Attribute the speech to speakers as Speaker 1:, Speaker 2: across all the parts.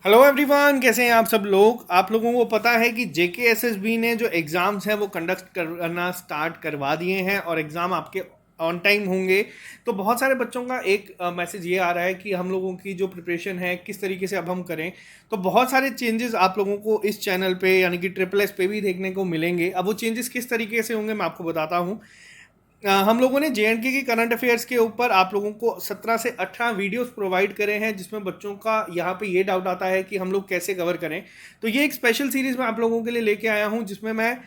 Speaker 1: Hello everyone, कैसे हैं आप सब लोग। आप लोगों को पता है कि जेकेएसएसबी ने जो एग्ज़ाम्स हैं वो कंडक्ट करना स्टार्ट करवा दिए हैं और एग्ज़ाम आपके ऑन टाइम होंगे। तो बहुत सारे बच्चों का एक मैसेज ये आ रहा है कि हम लोगों की जो प्रिपरेशन है किस तरीके से अब हम करें। तो बहुत सारे चेंजेस आप लोगों को इस चैनल पे यानी कि ट्रिपल एस पे भी देखने को मिलेंगे। अब वो चेंजेस किस तरीके से होंगे मैं आपको बताता हूँ। हम लोगों ने जेएंडके की करंट अफेयर्स के ऊपर आप लोगों को 17 से 18 वीडियोस प्रोवाइड करे हैं, जिसमें बच्चों का यहाँ पे ये डाउट आता है कि हम लोग कैसे कवर करें। तो ये एक स्पेशल सीरीज मैं आप लोगों के लिए लेके आया हूँ, जिसमें मैं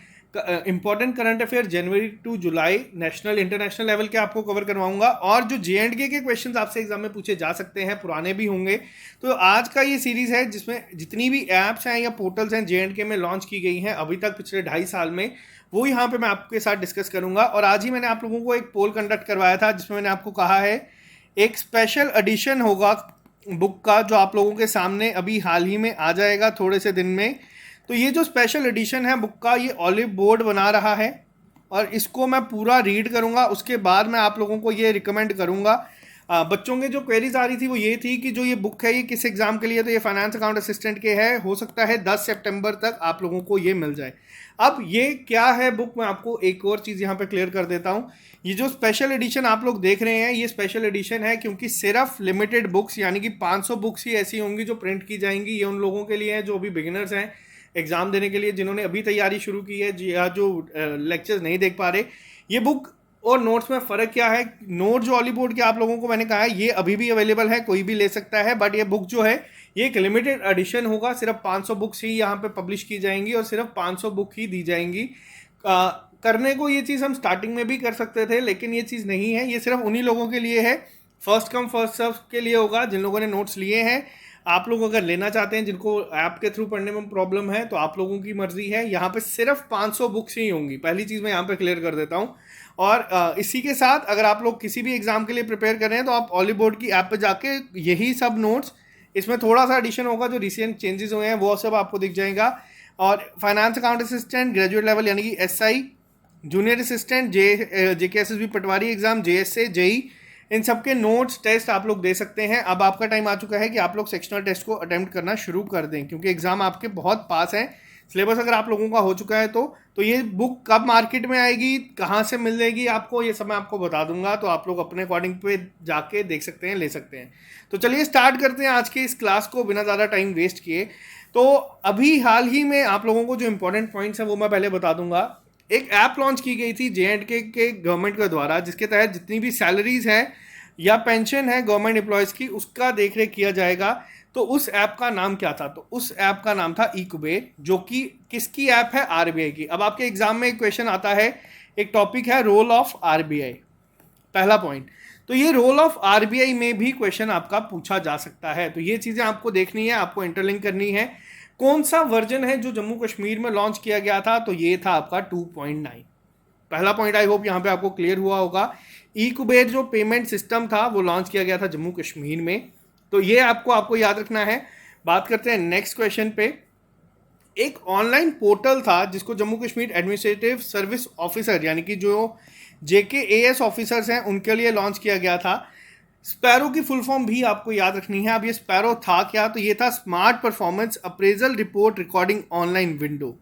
Speaker 1: इंपॉर्टेंट करंट अफेयर जनवरी टू जुलाई नेशनल इंटरनेशनल लेवल के आपको कवर करवाऊंगा, और जो जेएंडके के क्वेश्चंस आपसे एग्जाम में पूछे जा सकते हैं, पुराने भी होंगे। तो आज का ये सीरीज है जिसमें जितनी भी ऐप्स हैं या पोर्टल्स हैं जेएंडके में लॉन्च की गई हैं अभी तक पिछले 2.5 साल में, वो यहाँ पे मैं आपके साथ डिस्कस करूंगा। और आज ही मैंने आप लोगों को एक पोल कंडक्ट करवाया था, जिसमें मैंने आपको कहा है एक स्पेशल एडिशन होगा बुक का, जो आप लोगों के सामने अभी हाल ही में आ जाएगा थोड़े से दिन में। तो ये जो स्पेशल एडिशन है बुक का, ये ऑलिव बोर्ड बना रहा है और इसको मैं पूरा रीड करूंगा। उसके बाद मैं आप लोगों को ये रिकमेंड करूंगा। बच्चों के जो क्वेरीज आ रही थी वो ये थी कि जो ये बुक है ये किस एग्जाम के लिए। तो ये फाइनेंस अकाउंट असिस्टेंट के है, हो सकता है 10 सितंबर तक आप लोगों को ये मिल जाए। अब ये क्या है बुक, मैं आपको एक और चीज़ यहाँ पे क्लियर कर देता हूँ। ये जो स्पेशल एडिशन आप लोग देख रहे हैं ये स्पेशल एडिशन है क्योंकि सिर्फ लिमिटेड बुक्स यानी कि 500 बुक्स ही ऐसी होंगी जो प्रिंट की जाएंगी। ये उन लोगों के लिए है जो अभी बिगिनर्स हैं एग्जाम देने के लिए, जिन्होंने अभी तैयारी शुरू की है या जो लेक्चर्स नहीं देख पा रहे। ये बुक और नोट्स में फ़र्क क्या है। नोट जो ऑली बोर्ड के आप लोगों को मैंने कहा है ये अभी भी अवेलेबल है, कोई भी ले सकता है, बट ये बुक जो है ये एक लिमिटेड एडिशन होगा। सिर्फ 500 बुक्स ही यहाँ पे पब्लिश की जाएंगी और सिर्फ 500 बुक ही दी जाएंगी। करने को ये चीज़ हम स्टार्टिंग में भी कर सकते थे, लेकिन ये चीज़ नहीं है। ये सिर्फ उन्हीं लोगों के लिए है, फर्स्ट कम फर्स्ट सर्व के लिए होगा, जिन लोगों ने नोट्स लिए हैं। आप लोग अगर लेना चाहते हैं, जिनको ऐप के थ्रू पढ़ने में प्रॉब्लम है, तो आप लोगों की मर्जी है। यहाँ पे सिर्फ 500 बुक्स ही होंगी, पहली चीज़ मैं यहाँ पे क्लियर कर देता हूँ। और इसी के साथ अगर आप लोग किसी भी एग्जाम के लिए प्रिपेयर कर रहे हैं तो आप ऑली बोर्ड की ऐप पे जाके यही सब नोट्स, इसमें थोड़ा सा एडिशन होगा, जो रिसेंट चेंजेस हुए हैं वो सब आपको दिख जाएगा। और finance account assistant graduate level यानी कि एसआई, जूनियर असिस्टेंट, जेकेएसएसबी पटवारी एग्जाम, जेएसए, जेई, इन सब के नोट्स टेस्ट आप लोग दे सकते हैं। अब आपका टाइम आ चुका है कि आप लोग सेक्शनल टेस्ट को अटेम्प्ट करना शुरू कर दें, क्योंकि एग्जाम आपके बहुत पास है। सिलेबस अगर आप लोगों का हो चुका है तो ये बुक कब मार्केट में आएगी, कहाँ से मिल जाएगी आपको, ये सब मैं आपको बता दूंगा। तो आप लोग अपने अकॉर्डिंग पे जाके देख सकते हैं, ले सकते हैं। तो चलिए स्टार्ट करते हैं आज के इस क्लास को बिना ज़्यादा टाइम वेस्ट किए। तो अभी हाल ही में आप लोगों को जो इंपॉर्टेंट पॉइंट्स हैं वो मैं पहले बता दूंगा। एक ऐप लॉन्च की गई थी जेएंडके के गवर्नमेंट के द्वारा, जिसके तहत जितनी भी सैलरीज हैं या पेंशन है गवर्नमेंट एम्प्लॉयज़ की, उसका देख रेख किया जाएगा। तो उस ऐप का नाम क्या था? तो उस ऐप का नाम था ई कुबेर, जो कि किसकी ऐप है? आरबीआई की। अब आपके एग्जाम में एक क्वेश्चन आता है, एक टॉपिक है रोल ऑफ आरबीआई, पहला पॉइंट। तो ये रोल ऑफ आरबीआई में भी क्वेश्चन आपका पूछा जा सकता है। तो ये चीज़ें आपको देखनी है, आपको इंटरलिंक करनी है। कौन सा वर्जन है जो जम्मू कश्मीर में लॉन्च किया गया था? तो ये था आपका 2.9। पहला पॉइंट आई होप यहाँ पे आपको क्लियर हुआ होगा। ई कुबेर जो पेमेंट सिस्टम था वो लॉन्च किया गया था जम्मू कश्मीर में। तो ये आपको याद रखना है। बात करते हैं नेक्स्ट क्वेश्चन पे। एक ऑनलाइन पोर्टल था जिसको Jammu Kashmir administrative service officer यानी कि जो जेकेएएस ऑफिसर्स हैं उनके लिए लॉन्च किया गया था। स्पैरो की फुल फॉर्म भी आपको याद रखनी है। अब ये स्पैरो था क्या? तो ये था smart performance appraisal report recording online window.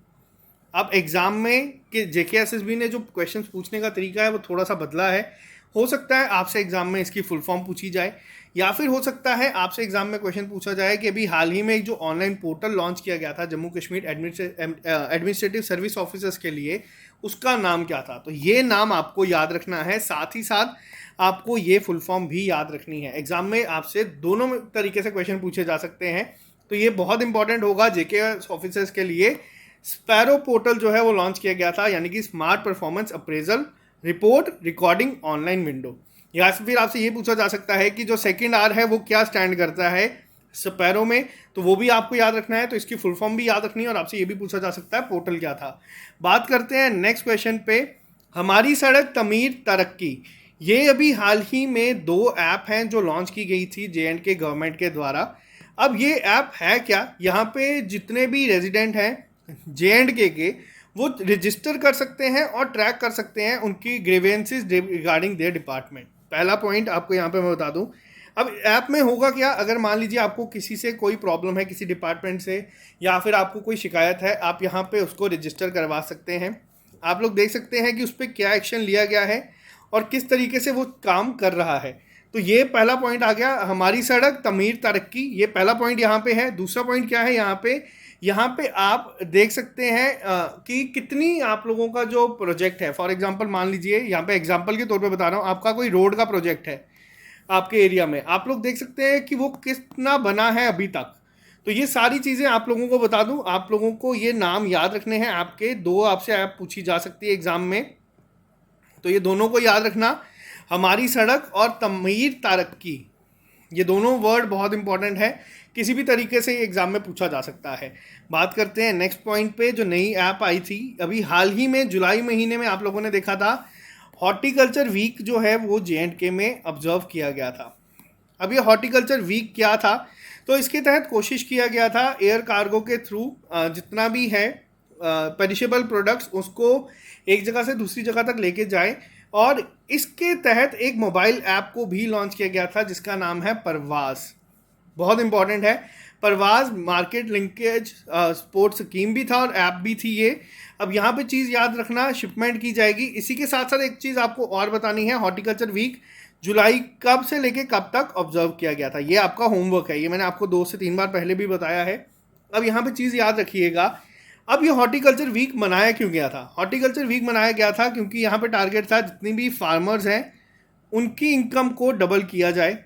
Speaker 1: अब एग्जाम में कि जेकेएसएसबी ने जो क्वेश्चंस पूछने का तरीका है वो थोड़ा सा बदला है। हो सकता है आपसे एग्जाम में इसकी फुल फॉर्म पूछी जाए, या फिर हो सकता है आपसे एग्जाम में क्वेश्चन पूछा जाए कि अभी हाल ही में एक जो ऑनलाइन पोर्टल लॉन्च किया गया था Jammu Kashmir administrative service officers के लिए, उसका नाम क्या था? तो ये नाम आपको याद रखना है, साथ ही साथ आपको ये फुल फॉर्म भी याद रखनी है। एग्जाम में आपसे दोनों तरीके से क्वेश्चन पूछे जा सकते हैं, तो ये बहुत इंपॉर्टेंट होगा जेकेएस ऑफिसर्स के लिए। स्पैरो पोर्टल जो है वो लॉन्च किया गया था, यानी कि smart performance appraisal report recording online window. या फिर आपसे ये पूछा जा सकता है कि जो सेकंड आर है वो क्या स्टैंड करता है स्पैरो में, तो वो भी आपको याद रखना है। तो इसकी फुल फॉर्म भी याद रखनी है और आपसे ये भी पूछा जा सकता है पोर्टल क्या था। बात करते हैं नेक्स्ट क्वेश्चन पे। हमारी सड़क तमीर तरक्की, ये अभी हाल ही में 2 ऐप हैं जो लॉन्च की गई थी जेएंडके गवर्नमेंट के द्वारा। अब ये ऐप है क्या? यहाँ पे जितने भी रेजिडेंट हैं जेएंडके के वो रजिस्टर कर सकते हैं और ट्रैक कर सकते हैं उनकी ग्रीवेंसेस रिगार्डिंग देयर डिपार्टमेंट। पहला पॉइंट आपको यहाँ पे मैं बता दूं। अब ऐप में होगा क्या, अगर मान लीजिए आपको किसी से कोई प्रॉब्लम है किसी डिपार्टमेंट से, या फिर आपको कोई शिकायत है, आप यहाँ पे उसको रजिस्टर करवा सकते हैं। आप लोग देख सकते हैं कि उस पर क्या एक्शन लिया गया है और किस तरीके से वो काम कर रहा है। तो ये पहला पॉइंट आ गया, हमारी सड़क तमीर तरक्की, ये पहला पॉइंट यहाँ पे है। दूसरा पॉइंट क्या है, यहाँ पे आप देख सकते हैं कि कितनी आप लोगों का जो प्रोजेक्ट है, फॉर एग्जांपल मान लीजिए, यहाँ पे एग्जांपल के तौर पे बता रहा हूँ, आपका कोई रोड का प्रोजेक्ट है आपके एरिया में, आप लोग देख सकते हैं कि वो कितना बना है अभी तक। तो ये सारी चीज़ें आप लोगों को बता दूं, आप लोगों को ये नाम याद रखने हैं। आपके दो आपसे ऐप पूछी जा सकती है एग्जाम में, तो ये दोनों को याद रखना, हमारी सड़क और तमीर तरक्की, ये दोनों वर्ड बहुत इंपॉर्टेंट है, किसी भी तरीके से ये एग्जाम में पूछा जा सकता है। बात करते हैं नेक्स्ट पॉइंट पे, जो नई ऐप आई थी अभी हाल ही में जुलाई महीने में, आप लोगों ने देखा था हॉर्टिकल्चर वीक जो है वो J&K में ऑब्जर्व किया गया था। अब ये हॉर्टिकल्चर वीक क्या था, तो इसके तहत कोशिश किया गया था एयर कार्गो के थ्रू जितना भी है पेरिशेबल प्रोडक्ट्स उसको एक जगह से दूसरी जगह तक लेके जाए, और इसके तहत एक मोबाइल ऐप को भी लॉन्च किया गया था जिसका नाम है परवाज। बहुत इंपॉर्टेंट है, परवाज मार्केट लिंकेज स्पोर्ट्स स्कीम भी था और ऐप भी थी ये। अब यहाँ पे चीज़ याद रखना, शिपमेंट की जाएगी। इसी के साथ साथ एक चीज़ आपको और बतानी है, हॉर्टिकल्चर वीक जुलाई कब से लेके कब तक ऑब्जर्व किया गया था, ये आपका होमवर्क है, ये मैंने आपको 2 से 3 बार पहले भी बताया है। अब यहाँ पे चीज़ याद रखिएगा, अब ये हॉर्टिकल्चर वीक मनाया क्यों गया था। हॉर्टिकल्चर वीक मनाया गया था क्योंकि यहाँ पे टारगेट था जितनी भी फार्मर्स हैं उनकी इनकम को डबल किया जाए।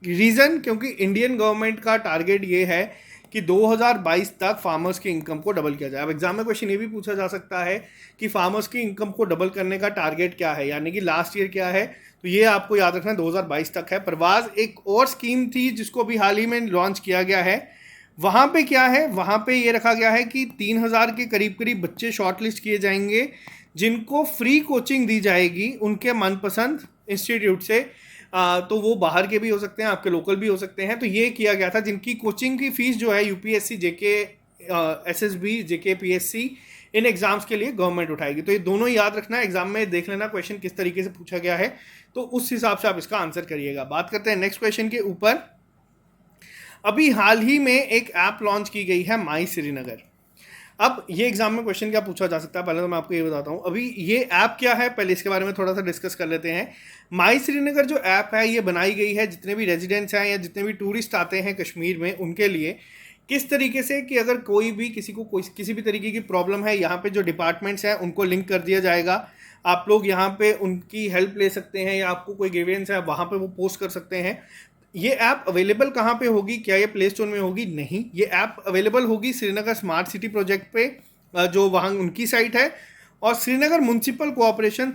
Speaker 1: रीज़न, क्योंकि इंडियन गवर्नमेंट का टारगेट ये है कि 2022 तक फार्मर्स की इनकम को डबल किया जाए। अब एग्जाम में क्वेश्चन ये भी पूछा जा सकता है कि फार्मर्स की इनकम को डबल करने का टारगेट क्या है, यानी कि लास्ट ईयर क्या है, तो ये आपको याद रखना 2022 तक है। परवाज एक और स्कीम थी जिसको भी हाल ही में लॉन्च किया गया है, वहाँ पे क्या है, वहाँ पे ये रखा गया है कि 3000 के करीब करीब बच्चे शॉर्ट लिस्ट किए जाएंगे जिनको फ्री कोचिंग दी जाएगी उनके मनपसंद इंस्टीट्यूट से। तो वो बाहर के भी हो सकते हैं, आपके लोकल भी हो सकते हैं। तो ये किया गया था, जिनकी कोचिंग की फीस जो है यूपीएससी जेके एसएसबी जेके पीएससी इन एग्जाम्स के लिए गवर्नमेंट उठाएगी। तो ये दोनों याद रखना, एग्जाम में देख लेना क्वेश्चन किस तरीके से पूछा गया है, तो उस हिसाब से आप इसका आंसर करिएगा। बात करते हैं नेक्स्ट क्वेश्चन के ऊपर। अभी हाल ही में एक ऐप लॉन्च की गई है माई श्रीनगर। अब ये एग्जाम में क्वेश्चन क्या पूछा जा सकता है, पहले तो मैं आपको ये बताता हूँ अभी ये ऐप क्या है, पहले इसके बारे में थोड़ा सा डिस्कस कर लेते हैं। माई श्रीनगर जो ऐप है ये बनाई गई है जितने भी रेजिडेंट्स हैं या जितने भी टूरिस्ट आते हैं कश्मीर में उनके लिए, किस तरीके से कि अगर कोई भी किसी भी तरीके की प्रॉब्लम है, यहाँ पे जो डिपार्टमेंट्स हैं उनको लिंक कर दिया जाएगा। आप लोग यहाँ पे उनकी हेल्प ले सकते हैं, या आपको कोई ग्रीवेंस है वहाँ पे वो पोस्ट कर सकते हैं। ये ऐप अवेलेबल कहाँ पे होगी, क्या ये प्ले स्टोर में होगी? नहीं, ये ऐप अवेलेबल होगी श्रीनगर स्मार्ट सिटी प्रोजेक्ट पे, जो वहाँ उनकी साइट है, और श्रीनगर म्युनिसिपल कोऑपरेशन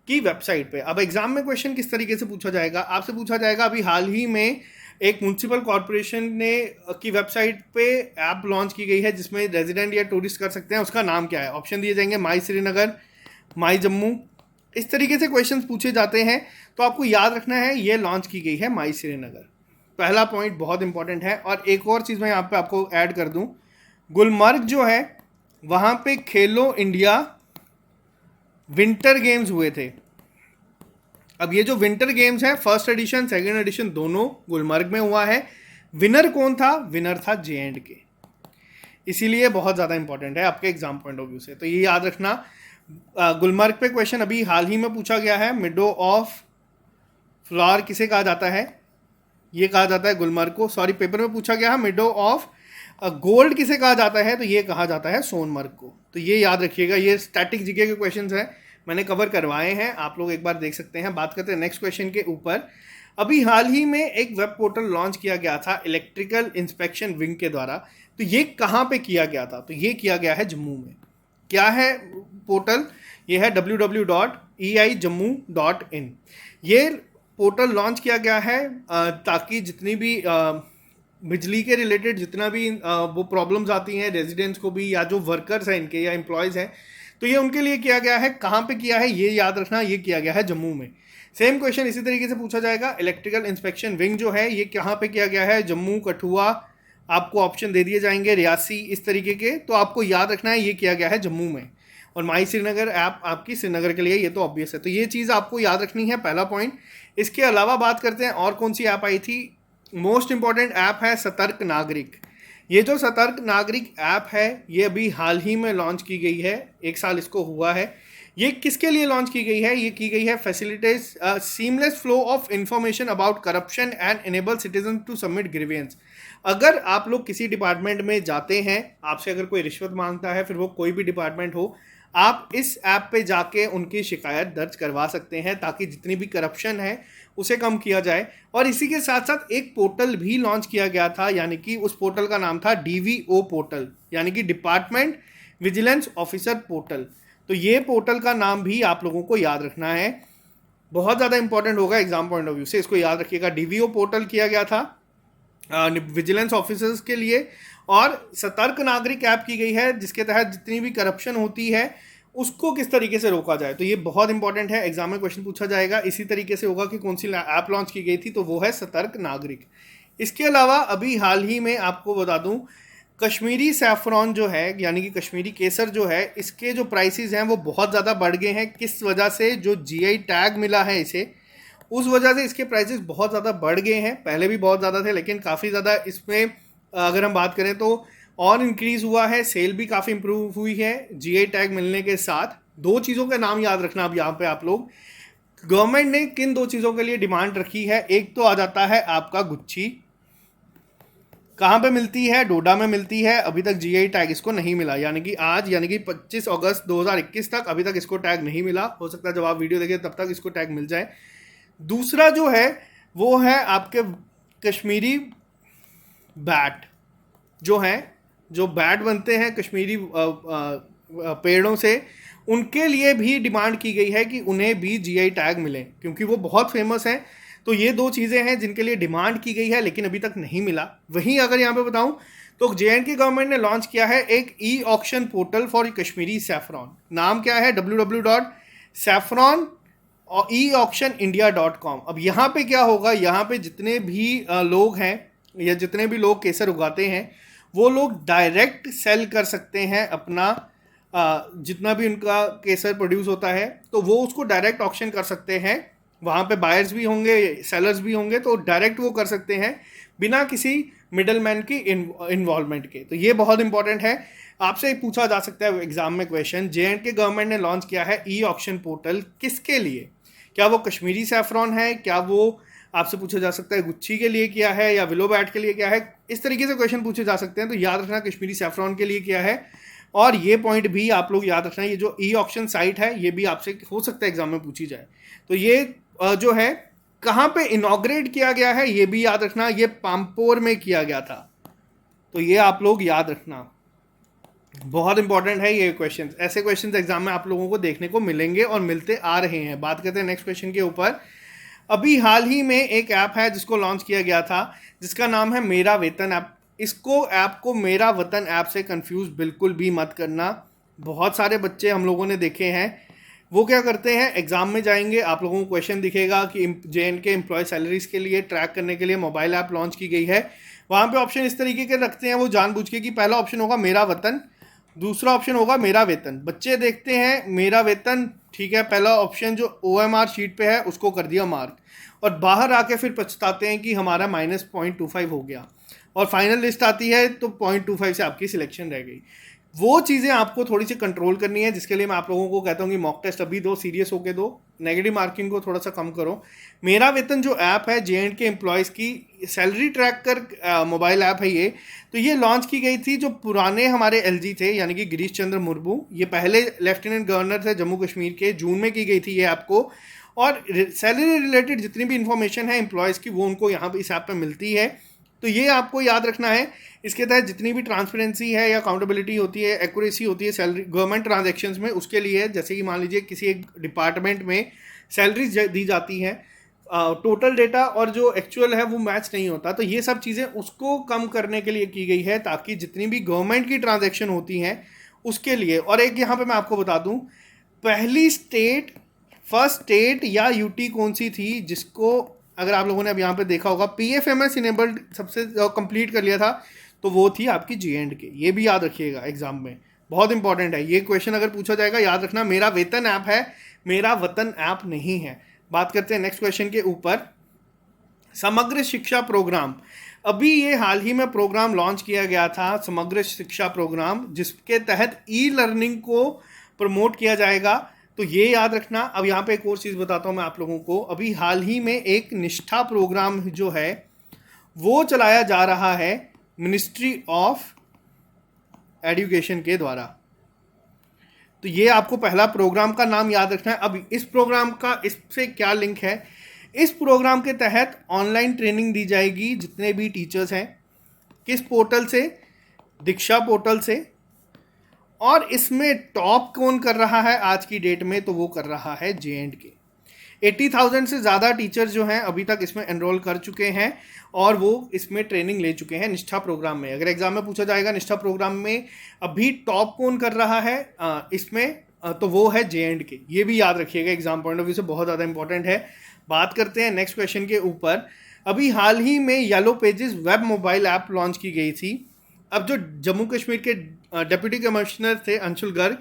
Speaker 1: की वेबसाइट पे। अब एग्जाम में क्वेश्चन किस तरीके से पूछा जाएगा, आपसे पूछा जाएगा अभी हाल ही में एक म्युनिसिपल कॉरपोरेशन ने की वेबसाइट पे ऐप लॉन्च की गई है जिसमें रेजिडेंट या टूरिस्ट कर सकते हैं, उसका नाम क्या है? ऑप्शन दिए जाएंगे माई श्रीनगर, माई जम्मू, इस तरीके से क्वेश्चंस पूछे जाते हैं। तो आपको याद रखना है ये लॉन्च की गई है माई श्रीनगर, पहला पॉइंट बहुत इंपॉर्टेंट है। और एक और चीज़ मैं यहाँ पे आपको ऐड कर दूँ, गुलमर्ग जो है वहाँ पे खेलो इंडिया विंटर गेम्स हुए थे। अब ये जो विंटर गेम्स हैं फर्स्ट एडिशन सेकेंड एडिशन दोनों गुलमर्ग में हुआ है। विनर कौन था? विनर था J&K, इसीलिए बहुत ज़्यादा इंपॉर्टेंट है आपके एग्जाम पॉइंट ऑफ व्यू से। तो ये याद रखना। गुलमर्ग पे क्वेश्चन अभी हाल ही में पूछा गया है, मिडो ऑफ फ्लावर किसे कहा जाता है? ये कहा जाता है गुलमर्ग को। सॉरी, पेपर में पूछा गया है मिडो ऑफ गोल्ड किसे कहा जाता है, तो ये कहा जाता है सोनमर्ग को। तो ये याद रखिएगा, ये स्टैटिक जीके के क्वेश्चंस हैं, मैंने कवर करवाए हैं, आप लोग एक बार देख सकते हैं। बात करते हैं नेक्स्ट क्वेश्चन के ऊपर। अभी हाल ही में एक वेब पोर्टल लॉन्च किया गया था इलेक्ट्रिकल इंस्पेक्शन विंग के द्वारा। तो ये कहाँ पे किया गया था? तो ये किया गया है जम्मू में। क्या है पोर्टल? ये है www.eijammu.in। ये पोर्टल लॉन्च किया गया है ताकि जितनी भी बिजली के रिलेटेड जितना भी वो प्रॉब्लम्स आती हैं रेजिडेंट्स को भी, या जो वर्कर्स हैं इनके या एम्प्लॉयज़ हैं, तो ये उनके लिए किया गया है। कहाँ पे किया है ये याद रखना, ये किया गया है जम्मू में। सेम क्वेश्चन इसी तरीके से पूछा जाएगा, इलेक्ट्रिकल इंस्पेक्शन विंग जो है ये कहाँ पे किया गया है? जम्मू, कठुआ, आपको ऑप्शन दे दिए जाएंगे, रियासी, इस तरीके के। तो आपको याद रखना है ये किया गया है जम्मू में। और माई श्रीनगर ऐप आपकी श्रीनगर के लिए, ये तो ऑब्वियस है। तो ये चीज़ आपको याद रखनी है, पहला पॉइंट। इसके अलावा बात करते हैं और कौन सी ऐप आई थी। मोस्ट इंपॉर्टेंट ऐप है सतर्क नागरिक। ये जो सतर्क नागरिक ऐप है ये अभी हाल ही में लॉन्च की गई है, 1 साल इसको हुआ है। ये किसके लिए लॉन्च की गई है? ये की गई है facilitate seamless flow of information about corruption and enable citizen to submit grievance. अगर आप लोग किसी डिपार्टमेंट में जाते हैं, आपसे अगर कोई रिश्वत मांगता है, फिर वो कोई भी डिपार्टमेंट हो, आप इस ऐप पे जाके उनकी शिकायत दर्ज करवा सकते हैं ताकि जितनी भी करप्शन है उसे कम किया जाए। और इसी के साथ साथ एक पोर्टल भी लॉन्च किया गया था, यानी कि उस पोर्टल का नाम था DVO पोर्टल, यानी कि डिपार्टमेंट विजिलेंस ऑफिसर पोर्टल। तो ये पोर्टल का नाम भी आप लोगों को याद रखना है, बहुत ज़्यादा इंपॉर्टेंट होगा एग्जाम पॉइंट ऑफ व्यू से, इसको याद रखिएगा। DVO पोर्टल किया गया था विजिलेंस ऑफिसर्स के लिए, और सतर्क नागरिक ऐप की गई है जिसके तहत जितनी भी करप्शन होती है उसको किस तरीके से रोका जाए। तो ये बहुत इंपॉर्टेंट है, एग्जाम में क्वेश्चन पूछा जाएगा। इसी तरीके से होगा कि कौन सी ऐप लॉन्च की गई थी, तो वो है सतर्क नागरिक। इसके अलावा अभी हाल ही में आपको बता दूं, कश्मीरी सैफरॉन जो है, यानी कि कश्मीरी केसर जो है, इसके जो प्राइसेस हैं वो बहुत ज़्यादा बढ़ गए हैं। किस वजह से? जो GI टैग मिला है इसे, उस वजह से इसके प्राइसेस बहुत ज़्यादा बढ़ गए हैं। पहले भी बहुत ज़्यादा थे, लेकिन काफ़ी ज़्यादा इसमें अगर हम बात करें तो और इंक्रीज़ हुआ है। सेल भी काफ़ी इंप्रूव हुई है GI टैग मिलने के साथ। 2 चीज़ों का नाम याद रखना अब यहाँ पे आप लोग, गवर्नमेंट ने किन 2 चीज़ों के लिए डिमांड रखी है। एक तो आ जाता है आपका गुच्छी, कहाँ पे मिलती है? डोडा में मिलती है। अभी तक GI टैग इसको नहीं मिला, यानी कि आज, यानी कि 25 अगस्त 2021 तक अभी तक इसको टैग नहीं मिला। हो सकता है जब आप वीडियो देखें तब तक इसको टैग मिल जाए। दूसरा जो है वो है आपके कश्मीरी बैट, जो बैट बनते हैं कश्मीरी पेड़ों से, उनके लिए भी डिमांड की गई है कि उन्हें भी GI टैग मिले, क्योंकि वो बहुत फेमस हैं। तो ये 2 चीज़ें हैं जिनके लिए डिमांड की गई है, लेकिन अभी तक नहीं मिला। वहीं अगर यहाँ पे बताऊँ तो JNK गवर्नमेंट ने लॉन्च किया है एक auction portal for Kashmiri saffron. नाम क्या है? www.saffron-eauctionindia.com। अब यहाँ पे क्या होगा, यहाँ पे जितने भी लोग हैं या जितने भी लोग केसर उगाते हैं, वो लोग डायरेक्ट सेल कर सकते हैं अपना जितना भी उनका केसर प्रोड्यूस होता है, तो वो उसको डायरेक्ट ऑक्शन कर सकते हैं। वहाँ पे बायर्स भी होंगे, सेलर्स भी होंगे, तो डायरेक्ट वो कर सकते हैं बिना किसी मिडल मैन की इन्वॉल्वमेंट के। तो ये बहुत इंपॉर्टेंट है, आपसे पूछा जा सकता है एग्जाम में क्वेश्चन। JNK गवर्नमेंट ने लॉन्च किया है ऑक्शन पोर्टल, किसके लिए? क्या वो कश्मीरी सैफरॉन है? क्या वो, आपसे पूछा जा सकता है, गुच्छी के लिए किया है या विलो बैट के लिए किया है? इस तरीके से क्वेश्चन पूछे जा सकते हैं। तो याद रखना कश्मीरी सैफरॉन के लिए किया है। और ये पॉइंट भी आप लोग याद रखना, ये जो ऑक्शन साइट है ये भी आपसे हो सकता है एग्जाम में पूछी जाए। तो ये जो है कहाँ पे इनॉग्रेट किया गया है ये भी याद रखना, ये पामपोर में किया गया था। तो ये आप लोग याद रखना, बहुत इंपॉर्टेंट है ये क्वेश्चन। ऐसे क्वेश्चन एग्जाम में आप लोगों को देखने को मिलेंगे और मिलते आ रहे हैं। बात करते हैं नेक्स्ट क्वेश्चन के ऊपर। अभी हाल ही में एक ऐप है जिसको लॉन्च किया गया था, जिसका नाम है मेरा वेतन ऐप। इसको ऐप को मेरा वतन ऐप से कंफ्यूज बिल्कुल भी मत करना। बहुत सारे बच्चे हम लोगों ने देखे हैं, वो क्या करते हैं, एग्जाम में जाएंगे, आप लोगों को क्वेश्चन दिखेगा कि JNK एम्प्लॉय सैलरीज के लिए ट्रैक करने के लिए मोबाइल ऐप लॉन्च की गई है। वहाँ पे ऑप्शन इस तरीके के रखते हैं वो जानबूझ के कि पहला ऑप्शन होगा मेरा वतन, दूसरा ऑप्शन होगा मेरा वेतन। बच्चे देखते हैं मेरा वेतन, ठीक है, पहला ऑप्शन जो OMR शीट पे है उसको कर दिया मार्क, और बाहर आके फिर पछताते हैं कि हमारा -0.25 हो गया, और फाइनल लिस्ट आती है तो 0.25 से आपकी सिलेक्शन रह गई। वो चीज़ें आपको थोड़ी सी कंट्रोल करनी है, जिसके लिए मैं आप लोगों को कहता हूँ कि मॉक टेस्ट अभी दो, सीरियस होके दो, नेगेटिव मार्किंग को थोड़ा सा कम करो। मेरा वेतन जो ऐप है JNK एम्प्लॉयज़ की सैलरी ट्रैक कर मोबाइल ऐप है ये। तो ये लॉन्च की गई थी जो पुराने हमारे LG थे, यानी कि गिरीश चंद्र मुर्मू, ये पहले लेफ्टिनेंट गवर्नर थे जम्मू कश्मीर के। जून में की गई थी ये ऐप को, और सैलरी रिलेटेड जितनी भी इंफॉर्मेशन है एम्प्लॉयज़ की वो उनको यहाँ पर इस ऐप पर मिलती है। तो ये आपको याद रखना है। इसके तहत जितनी भी ट्रांसपेरेंसी है या अकाउंटेबिलिटी होती है, एक्यूरेसी होती है सैलरी गवर्नमेंट ट्रांजैक्शंस में, उसके लिए है। जैसे कि मान लीजिए किसी एक डिपार्टमेंट में सैलरीज दी जाती हैं, टोटल डेटा और जो एक्चुअल है वो मैच नहीं होता, तो ये सब चीज़ें उसको कम करने के लिए की गई है, ताकि जितनी भी गवर्नमेंट की ट्रांजैक्शन होती हैं उसके लिए। और एक यहाँ पे मैं आपको बता दूँ, पहली स्टेट, फर्स्ट स्टेट या UT कौन सी थी जिसको, अगर आप लोगों ने अब यहाँ पे देखा होगा, PFMS इनेबल्ड सबसे कंप्लीट कर लिया था, तो वो थी आपकी JNK। ये भी याद रखिएगा एग्जाम में, बहुत इंपॉर्टेंट है ये क्वेश्चन, अगर पूछा जाएगा याद रखना, मेरा वेतन ऐप है, मेरा वतन ऐप नहीं है। बात करते हैं नेक्स्ट क्वेश्चन के ऊपर। समग्र शिक्षा प्रोग्राम, अभी ये हाल ही में प्रोग्राम लॉन्च किया गया था, समग्र शिक्षा प्रोग्राम, जिसके तहत ई लर्निंग को प्रमोट किया जाएगा। तो ये याद रखना। अब यहाँ पे एक और चीज़ बताता हूँ मैं आप लोगों को। अभी हाल ही में एक निष्ठा प्रोग्राम जो है वो चलाया जा रहा है मिनिस्ट्री ऑफ एजुकेशन के द्वारा। तो ये आपको पहला प्रोग्राम का नाम याद रखना है। अब इस प्रोग्राम का इससे क्या लिंक है? इस प्रोग्राम के तहत ऑनलाइन ट्रेनिंग दी जाएगी जितने भी टीचर्स हैं। किस पोर्टल से? दीक्षा पोर्टल से। और इसमें टॉप कौन कर रहा है आज की डेट में? तो वो कर रहा है JNK। 80,000 से ज़्यादा टीचर्स जो हैं अभी तक इसमें एनरोल कर चुके हैं और वो इसमें ट्रेनिंग ले चुके हैं निष्ठा प्रोग्राम में। अगर एग्जाम में पूछा जाएगा निष्ठा प्रोग्राम में अभी टॉप कौन कर रहा है इसमें, तो वो है JNK। ये भी याद रखिएगा, एग्जाम पॉइंट ऑफ व्यू से बहुत ज़्यादा इंपॉर्टेंट है। बात करते हैं नेक्स्ट क्वेश्चन के ऊपर। अभी हाल ही में yellow pages web mobile app launch की गई थी। अब जो जम्मू कश्मीर के डिप्टी कमिश्नर थे अंशुल गर्ग,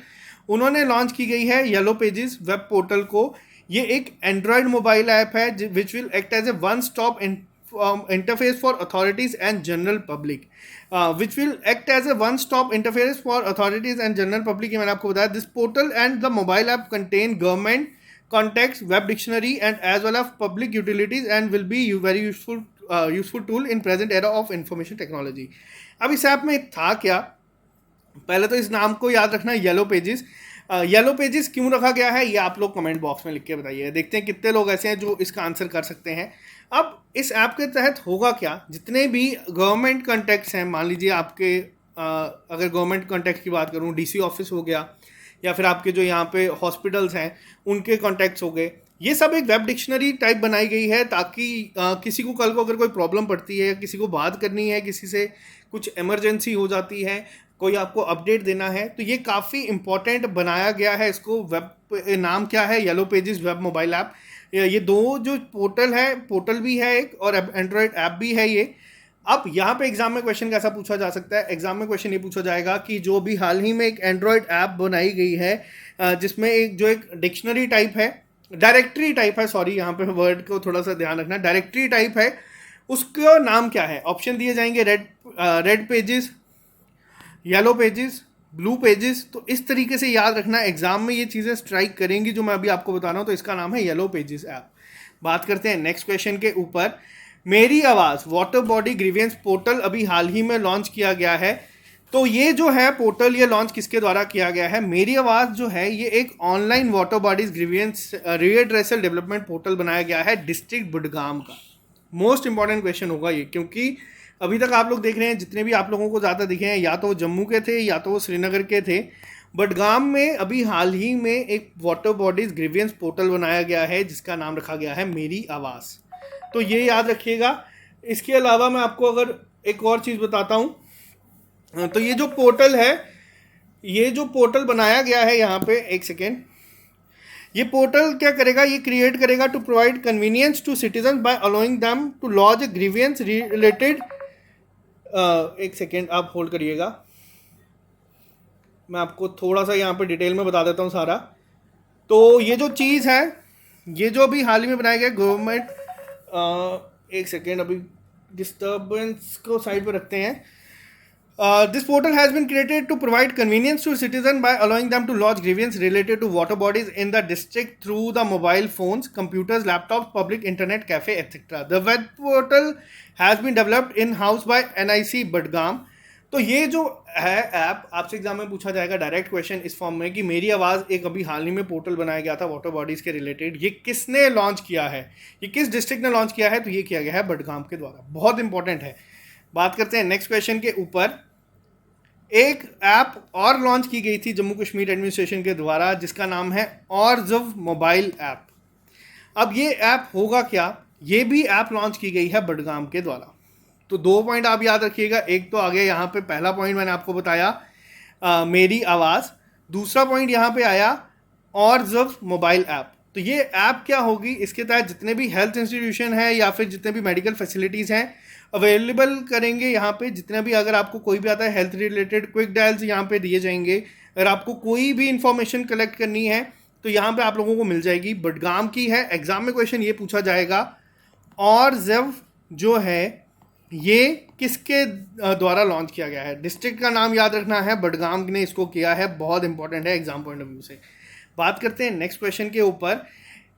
Speaker 1: उन्होंने लॉन्च की गई है येलो पेजेस वेब पोर्टल को। ये एक एंड्रॉयड मोबाइल ऐप है which will act as a one stop interface for authorities and general public, which will act as a one stop interface for authorities and general public। ये मैंने आपको बताया। This portal and the mobile app contain government contacts, web dictionary and as well as public utilities and will be very useful tool in present era of information technology। अब इस app में था क्या? पहले तो इस नाम को याद रखना, येलो पेजेस। येलो पेजेस क्यों रखा गया है ये आप लोग कमेंट बॉक्स में लिख के बताइए। देखते हैं कितने लोग ऐसे हैं जो इसका आंसर कर सकते हैं। अब इस ऐप के तहत होगा क्या? जितने भी गवर्नमेंट कॉन्टैक्ट्स हैं, मान लीजिए आपके अगर गवर्नमेंट कॉन्टैक्ट की बात करूं, DC ऑफिस हो गया या फिर आपके जो यहाँ पे हॉस्पिटल्स हैं उनके कॉन्टैक्ट्स हो गए, ये सब एक वेब डिक्शनरी टाइप बनाई गई है ताकि किसी को कल को अगर कोई प्रॉब्लम पड़ती है, किसी को बात करनी है, किसी से कुछ इमरजेंसी हो जाती है, कोई आपको अपडेट देना है, तो ये काफ़ी इंपॉर्टेंट बनाया गया है। इसको वेब नाम क्या है? Yellow pages web mobile app. ये दो जो पोर्टल है, पोर्टल भी है एक और एंड्रॉयड ऐप भी है ये। अब यहाँ पे एग्जाम में क्वेश्चन कैसा पूछा जा सकता है? एग्जाम में क्वेश्चन ये पूछा जाएगा कि जो भी हाल ही में एक एंड्रॉयड ऐप बनाई गई है जिसमें एक डिक्शनरी टाइप है, डायरेक्टरी टाइप है, सॉरी यहाँ पे वर्ड को थोड़ा सा ध्यान रखना, डायरेक्टरी टाइप है, उसका नाम क्या है? ऑप्शन दिए जाएंगे red pages, yellow pages, blue pages. तो इस तरीके से याद रखना, एग्जाम में ये चीज़ें स्ट्राइक करेंगी जो मैं अभी आपको बता रहा हूँ। तो इसका नाम है येलो पेजेस ऐप। बात करते हैं नेक्स्ट क्वेश्चन के ऊपर। मेरी आवाज़ वाटर बॉडी ग्रीवियंस पोर्टल अभी हाल ही में लॉन्च किया गया है। तो ये जो है पोर्टल, ये लॉन्च किसके द्वारा किया गया है? मेरी आवाज़ जो है ये एक online water bodies grievance redressal development portal बनाया गया है डिस्ट्रिक्ट बुडगाम का। मोस्ट इंपॉर्टेंट क्वेश्चन होगा ये, क्योंकि अभी तक आप लोग देख रहे हैं जितने भी आप लोगों को ज़्यादा दिखे हैं या तो वो जम्मू के थे या तो वो श्रीनगर के थे। बडगाम में अभी हाल ही में एक वाटर बॉडीज ग्रीवियंस पोर्टल बनाया गया है जिसका नाम रखा गया है मेरी आवाज़। तो ये याद रखिएगा। इसके अलावा मैं आपको अगर एक और चीज़ बताता हूँ, तो ये जो पोर्टल है, ये जो पोर्टल बनाया गया है यहाँ पे, एक सेकेंड, ये पोर्टल क्या करेगा? ये क्रिएट करेगा to provide convenience to citizen by allowing them to lodge a grievance related. एक सेकेंड आप होल्ड करिएगा, मैं आपको थोड़ा सा यहाँ पे डिटेल में बता देता हूँ सारा। तो ये जो चीज़ है, ये जो अभी हाल ही में बनाया गया गवर्नमेंट, एक सेकेंड अभी डिस्टर्बेंस को साइड पे रखते हैं। This portal has been created to provide convenience to citizens by allowing them to lodge grievances related to water bodies in the district through the mobile phones, computers, laptops, public internet cafe, etc. The web portal has been developed in-house by NIC Budgam. तो ये जो है app, आपसे exam में पूछा जाएगा direct question इस form में कि मेरी आवाज़ एक अभी हाल ही में पोर्टल बनाया गया था वाटर बॉडीज़ के रिलेटेड, ये किसने लॉन्च किया है, ये किस डिस्ट्रिक्ट ने लॉन्च किया है? तो ये किया गया है बडगाम के द्वारा। बहुत इंपॉर्टेंट है। बात करते हैं नेक्स्ट क्वेश्चन के ऊपर। एक ऐप और लॉन्च की गई थी जम्मू कश्मीर एडमिनिस्ट्रेशन के द्वारा जिसका नाम है ऑर्जव मोबाइल ऐप। अब ये ऐप होगा क्या? ये भी ऐप लॉन्च की गई है बडगाम के द्वारा। तो 2 पॉइंट आप याद रखिएगा। एक तो आ गया यहाँ पे, पहला पॉइंट मैंने आपको बताया मेरी आवाज़, दूसरा पॉइंट यहाँ पे आया ऑर्जव मोबाइल ऐप। तो ये ऐप क्या होगी? इसके तहत जितने भी हेल्थ इंस्टीट्यूशन है या फिर जितने भी मेडिकल फैसिलिटीज़ हैं अवेलेबल करेंगे यहाँ पे। जितने भी अगर आपको कोई भी आता है हेल्थ रिलेटेड, क्विक डायल्स यहाँ पे दिए जाएंगे। अगर आपको कोई भी इंफॉर्मेशन कलेक्ट करनी है तो यहाँ पे आप लोगों को मिल जाएगी। बडगाम की है। एग्जाम में क्वेश्चन ये पूछा जाएगा, और जब जो है ये किसके द्वारा लॉन्च किया गया है। डिस्ट्रिक्ट का नाम याद रखना है, बडगाम ने इसको किया है, बहुत इंपॉर्टेंट है एग्जाम पॉइंट ऑफ व्यू से। बात करते हैं नेक्स्ट क्वेश्चन के ऊपर।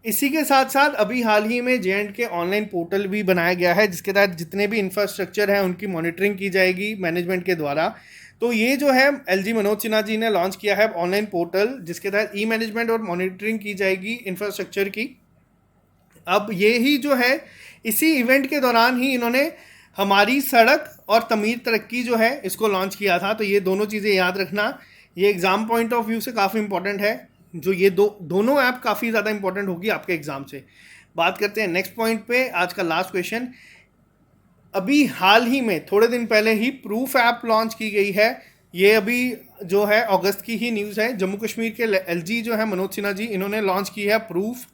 Speaker 1: इसी के साथ साथ अभी हाल ही में जे.एंड के ऑनलाइन पोर्टल भी बनाया गया है, जिसके तहत जितने भी इंफ्रास्ट्रक्चर है उनकी मॉनिटरिंग की जाएगी मैनेजमेंट के द्वारा। तो ये जो है एलजी मनोज सिन्हा जी ने लॉन्च किया है ऑनलाइन पोर्टल, जिसके तहत ई मैनेजमेंट और मॉनिटरिंग की जाएगी इंफ्रास्ट्रक्चर की। अब ये ही जो है इसी इवेंट के दौरान ही इन्होंने हमारी सड़क और तमीर तरक्की जो है इसको लॉन्च किया था। तो ये दोनों चीज़ें याद रखना, ये एग्ज़ाम पॉइंट ऑफ व्यू से काफ़ी इंपॉर्टेंट है। जो ये दोनों ऐप काफ़ी ज़्यादा इंपॉर्टेंट होगी आपके एग्ज़ाम से। बात करते हैं नेक्स्ट पॉइंट पे। आज का लास्ट क्वेश्चन, अभी हाल ही में थोड़े दिन पहले ही प्रूफ ऐप लॉन्च की गई है। ये अभी जो है अगस्त की ही न्यूज़ है। जम्मू कश्मीर के एलजी जो है मनोज सिन्हा जी, इन्होंने लॉन्च की है प्रूफ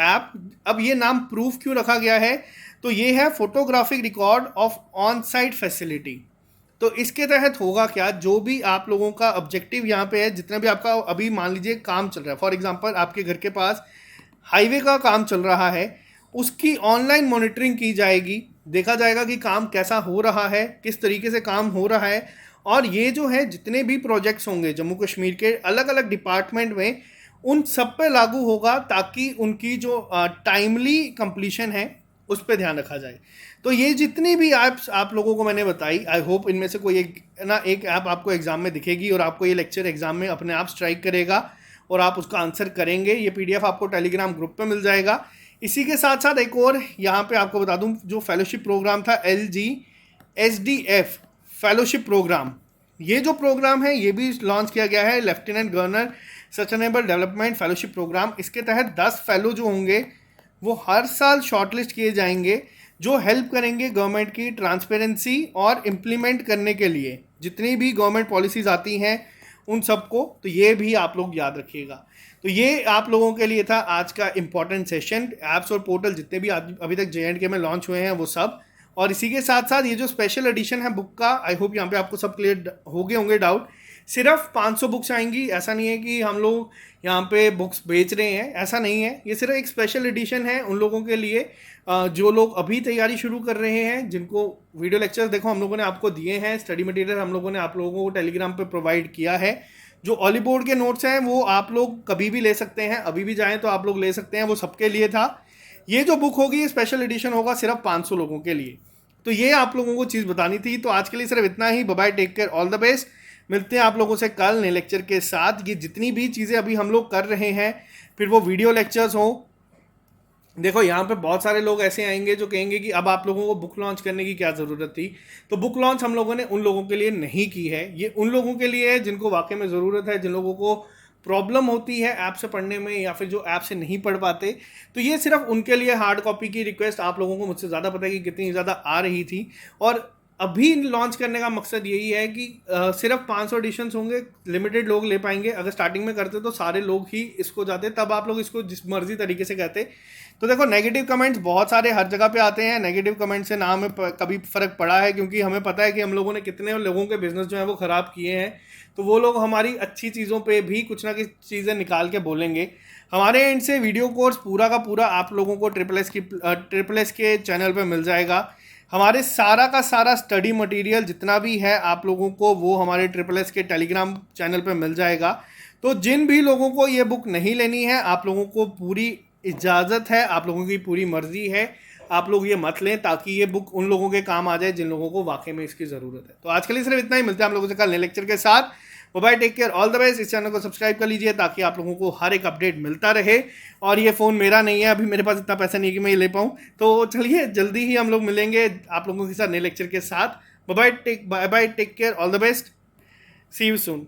Speaker 1: ऐप। अब ये नाम प्रूफ क्यों रखा गया है, तो ये है photographic record of on site facility. तो इसके तहत होगा क्या, जो भी आप लोगों का ऑब्जेक्टिव यहाँ पे है, जितना भी आपका अभी मान लीजिए काम चल रहा है, फॉर एग्जांपल आपके घर के पास हाईवे का काम चल रहा है, उसकी ऑनलाइन मॉनिटरिंग की जाएगी। देखा जाएगा कि काम कैसा हो रहा है, किस तरीके से काम हो रहा है। और ये जो है जितने भी प्रोजेक्ट्स होंगे जम्मू कश्मीर के अलग अलग डिपार्टमेंट में, उन सब पे लागू होगा, ताकि उनकी जो टाइमली कंप्लीशन है उस पर ध्यान रखा जाए। तो ये जितनी भी ऐप्स आप लोगों को मैंने बताई, आई होप इनमें से कोई एक ऐप आपको एग्जाम में दिखेगी और आपको ये लेक्चर एग्जाम में अपने आप स्ट्राइक करेगा और आप उसका आंसर करेंगे। ये पीडीएफ आपको टेलीग्राम ग्रुप पे मिल जाएगा। इसी के साथ साथ एक और यहाँ पे आपको बता दूँ, जो फेलोशिप प्रोग्राम था LGSDF फेलोशिप प्रोग्राम, ये जो प्रोग्राम है ये भी लॉन्च किया गया है, lieutenant governor sustainable development fellowship programme. इसके तहत 10 फेलो जो होंगे वो हर साल शॉर्टलिस्ट किए जाएंगे, जो हेल्प करेंगे गवर्नमेंट की ट्रांसपेरेंसी और इम्प्लीमेंट करने के लिए जितनी भी गवर्नमेंट पॉलिसीज़ आती हैं उन सबको। तो ये भी आप लोग याद रखिएगा। तो ये आप लोगों के लिए था आज का इंपॉर्टेंट सेशन। ऐप्स और पोर्टल जितने भी अभी तक जे.एंड के में लॉन्च हुए हैं वो सब, और इसी के साथ साथ ये जो स्पेशल एडिशन है बुक का, आई होप यहाँ पे आपको सब क्लियर हो गए होंगे डाउट। सिर्फ 500 बुक्स आएंगी, ऐसा नहीं है कि हम लोग यहाँ पे बुक्स बेच रहे हैं, ऐसा नहीं है। ये सिर्फ एक स्पेशल एडिशन है उन लोगों के लिए जो लोग अभी तैयारी शुरू कर रहे हैं, जिनको वीडियो लेक्चर्स देखो हम लोगों ने आपको दिए हैं, स्टडी मटेरियल हम लोगों ने आप लोगों को टेलीग्राम पे प्रोवाइड किया है। जो ऑली बोर्ड के नोट्स हैं वो आप लोग कभी भी ले सकते हैं, अभी भी जाएँ तो आप लोग ले सकते हैं, वो सबके लिए था। ये जो बुक होगी ये स्पेशल एडिशन होगा सिर्फ 500 लोगों के लिए। तो ये आप लोगों को चीज़ बतानी थी। तो आज के लिए सिर्फ इतना ही। Bye bye, take care, all the best. मिलते हैं आप लोगों से कल नए लेक्चर के साथ। ये जितनी भी चीज़ें अभी हम लोग कर रहे हैं, फिर वो वीडियो लेक्चर्स हो, देखो यहाँ पे बहुत सारे लोग ऐसे आएंगे जो कहेंगे कि अब आप लोगों को बुक लॉन्च करने की क्या ज़रूरत थी। तो बुक लॉन्च हम लोगों ने उन लोगों के लिए नहीं की है, ये उन लोगों के लिए है जिनको वाकई में ज़रूरत है, जिन लोगों को प्रॉब्लम होती है ऐप से पढ़ने में, या फिर जो ऐप से नहीं पढ़ पाते। तो ये सिर्फ उनके लिए हार्ड कॉपी की रिक्वेस्ट आप लोगों को मुझसे ज़्यादा पता है कि कितनी ज़्यादा आ रही थी। और अभी लॉन्च करने का मकसद यही है कि सिर्फ 500 एडिशंस होंगे, लिमिटेड लोग ले पाएंगे। अगर स्टार्टिंग में करते तो सारे लोग ही इसको जाते, तब आप लोग इसको जिस मर्जी तरीके से कहते। तो देखो नेगेटिव कमेंट्स बहुत सारे हर जगह पे आते हैं, नेगेटिव कमेंट से ना हमें कभी फ़र्क पड़ा है, क्योंकि हमें पता है कि हम लोगों ने कितने लोगों के बिजनेस जो है वो ख़राब किए हैं। तो वो लोग हमारी अच्छी चीज़ों पे भी कुछ ना कुछ चीज़ें निकाल के बोलेंगे। हमारे एंड से वीडियो कोर्स पूरा का पूरा आप लोगों को ट्रिपल एस के चैनल पे मिल जाएगा। हमारे सारा का सारा स्टडी मटेरियल जितना भी है आप लोगों को वो हमारे ट्रिपल एस के टेलीग्राम चैनल पे मिल जाएगा। तो जिन भी लोगों को ये बुक नहीं लेनी है, आप लोगों को पूरी इजाज़त है, आप लोगों की पूरी मर्ज़ी है, आप लोग ये मत लें, ताकि ये बुक उन लोगों के काम आ जाए जिन लोगों को वाकई में इसकी ज़रूरत है। तो आज के लिए सिर्फ इतना ही। मिलते हैं आप लोगों से कल नए लेक्चर के साथ। Bye, take care, all the best. इस चैनल को सब्सक्राइब कर लीजिए ताकि आप लोगों को हर एक अपडेट मिलता रहे। और ये फ़ोन मेरा नहीं है, अभी मेरे पास इतना पैसा नहीं है कि मैं ये ले पाऊँ। तो चलिए जल्दी ही हम लोग मिलेंगे आप लोगों के साथ नए लेक्चर के साथ। Bye bye, take care, all the best, see you soon.